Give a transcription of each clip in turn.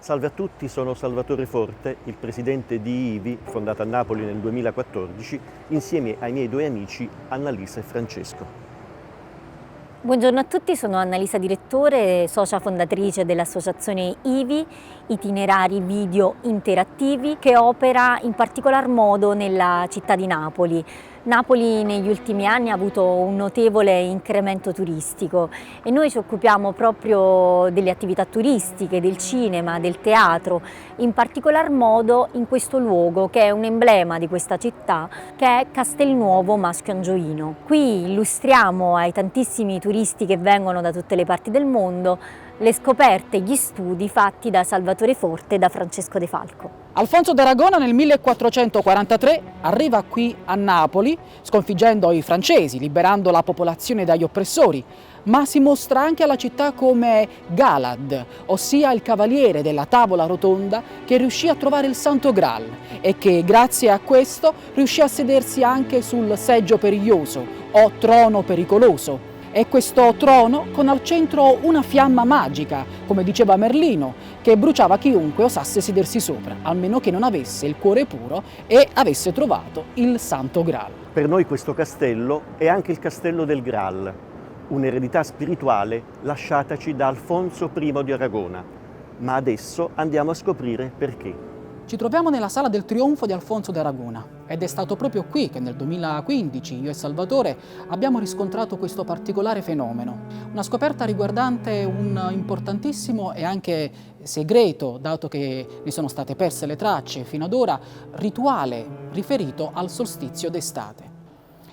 Salve a tutti, sono Salvatore Forte, il presidente di IVI, fondata a Napoli nel 2014, insieme ai miei due amici Annalisa e Francesco. Buongiorno a tutti, sono Annalisa Direttore, socia fondatrice dell'associazione IVI, Itinerari Video Interattivi, che opera in particolar modo nella città di Napoli. Napoli negli ultimi anni ha avuto un notevole incremento turistico e noi ci occupiamo proprio delle attività turistiche, del cinema, del teatro, in particolar modo in questo luogo che è un emblema di questa città, che è Castelnuovo Maschio Angioino. Qui illustriamo ai tantissimi turisti che vengono da tutte le parti del mondo le scoperte e gli studi fatti da Salvatore Forte e da Francesco De Falco. Alfonso d'Aragona nel 1443 arriva qui a Napoli, sconfiggendo i francesi, liberando la popolazione dagli oppressori, ma si mostra anche alla città come Galad, ossia il cavaliere della tavola rotonda che riuscì a trovare il Santo Graal e che grazie a questo riuscì a sedersi anche sul seggio periglioso o trono pericoloso. E questo trono con al centro una fiamma magica, come diceva Merlino, che bruciava chiunque osasse sedersi sopra, almeno che non avesse il cuore puro e avesse trovato il Santo Graal. Per noi questo castello è anche il castello del Graal, un'eredità spirituale lasciataci da Alfonso I di Aragona. Ma adesso andiamo a scoprire perché. Ci troviamo nella Sala del Trionfo di Alfonso d'Aragona ed è stato proprio qui che nel 2015 io e Salvatore abbiamo riscontrato questo particolare fenomeno. Una scoperta riguardante un importantissimo e anche segreto, dato che ne sono state perse le tracce fino ad ora, rituale riferito al solstizio d'estate.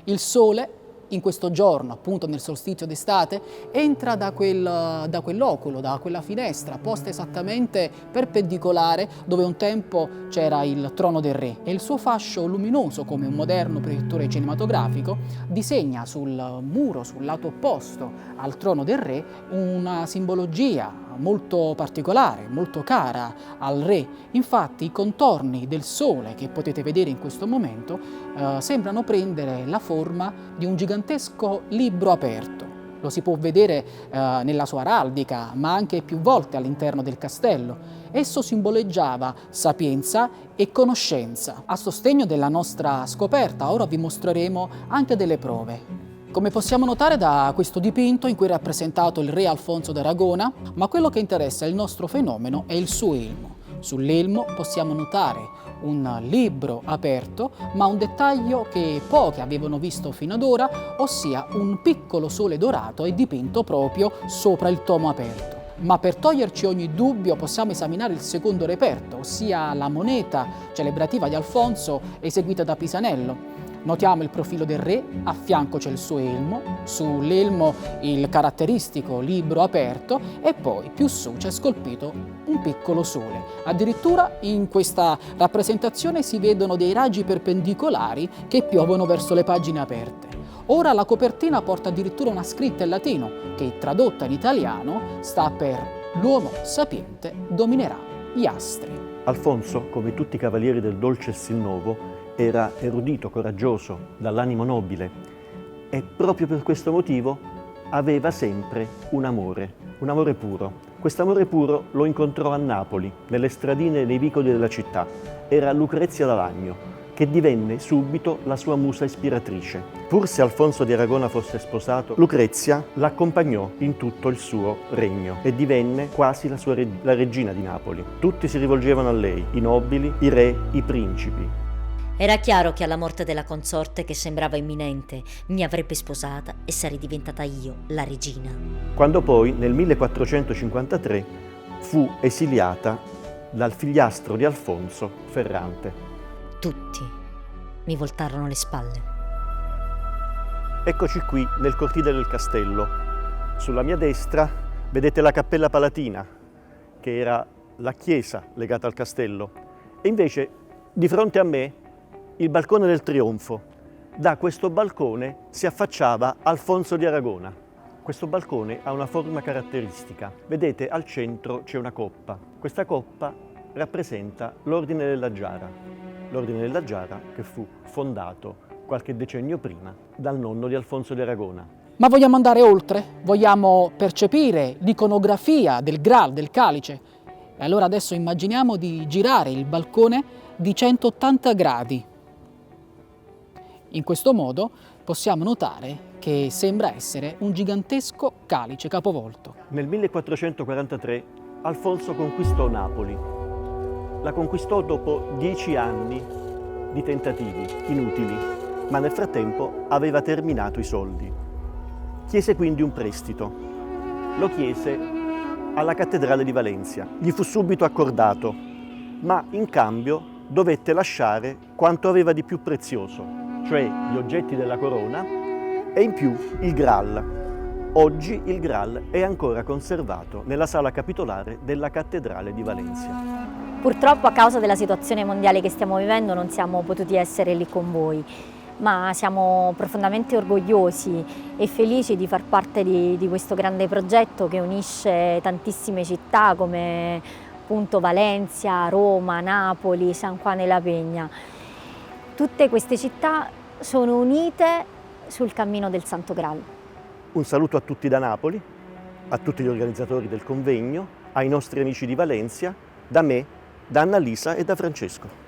Il sole in questo giorno, appunto nel solstizio d'estate, entra da quell'oculo, da quella finestra posta esattamente perpendicolare dove un tempo c'era il trono del re e il suo fascio luminoso come un moderno proiettore cinematografico disegna sul muro, sul lato opposto al trono del re, una simbologia molto particolare, molto cara al re. Infatti i contorni del sole che potete vedere in questo momento sembrano prendere la forma di un gigantesco libro aperto. Lo si può vedere nella sua araldica, ma anche più volte all'interno del castello. Esso simboleggiava sapienza e conoscenza. A sostegno della nostra scoperta, ora vi mostreremo anche delle prove. Come possiamo notare da questo dipinto in cui è rappresentato il re Alfonso d'Aragona, ma quello che interessa il nostro fenomeno è il suo elmo. Sull'elmo possiamo notare un libro aperto, ma un dettaglio che pochi avevano visto fino ad ora, ossia un piccolo sole dorato è dipinto proprio sopra il tomo aperto. Ma per toglierci ogni dubbio possiamo esaminare il secondo reperto, ossia la moneta celebrativa di Alfonso eseguita da Pisanello. Notiamo il profilo del re, a fianco c'è il suo elmo, sull'elmo il caratteristico libro aperto e poi più su c'è scolpito un piccolo sole. Addirittura in questa rappresentazione si vedono dei raggi perpendicolari che piovono verso le pagine aperte. Ora la copertina porta addirittura una scritta in latino che, tradotta in italiano, sta per «L'uomo sapiente dominerà gli astri». Alfonso, come tutti i cavalieri del Dolces il Novo, era erudito, coraggioso, dall'animo nobile e proprio per questo motivo aveva sempre un amore puro. Quest'amore puro lo incontrò a Napoli, nelle stradine e nei vicoli della città. Era Lucrezia d'Alagno, che divenne subito la sua musa ispiratrice. Pur se Alfonso di Aragona fosse sposato, Lucrezia l'accompagnò in tutto il suo regno e divenne quasi la regina di Napoli. Tutti si rivolgevano a lei, i nobili, i re, i principi. Era chiaro che alla morte della consorte, che sembrava imminente, mi avrebbe sposata e sarei diventata io la regina. Quando poi, nel 1453, fu esiliata dal figliastro di Alfonso, Ferrante. Tutti mi voltarono le spalle. Eccoci qui nel cortile del castello. Sulla mia destra vedete la Cappella Palatina, che era la chiesa legata al castello, e invece di fronte a me il balcone del Trionfo. Da questo balcone si affacciava Alfonso di Aragona. Questo balcone ha una forma caratteristica. Vedete, al centro c'è una coppa. Questa coppa rappresenta l'Ordine della Giara. L'Ordine della Giara che fu fondato qualche decennio prima dal nonno di Alfonso di Aragona. Ma vogliamo andare oltre? Vogliamo percepire l'iconografia del Graal, del calice? E allora adesso immaginiamo di girare il balcone di 180 gradi. In questo modo possiamo notare che sembra essere un gigantesco calice capovolto. Nel 1443 Alfonso conquistò Napoli. La conquistò dopo 10 anni di tentativi inutili, ma nel frattempo aveva terminato i soldi. Chiese quindi un prestito. Lo chiese alla cattedrale di Valencia. Gli fu subito accordato, ma in cambio dovette lasciare quanto aveva di più prezioso, cioè gli oggetti della corona e in più il Graal. Oggi il Graal è ancora conservato nella sala capitolare della cattedrale di Valencia. Purtroppo a causa della situazione mondiale che stiamo vivendo non siamo potuti essere lì con voi, ma siamo profondamente orgogliosi e felici di far parte di questo grande progetto che unisce tantissime città come appunto Valencia, Roma, Napoli, San Juan e La Peña. Tutte queste città sono unite sul cammino del Santo Graal. Un saluto a tutti da Napoli, a tutti gli organizzatori del convegno, ai nostri amici di Valencia, da me, da Annalisa e da Francesco.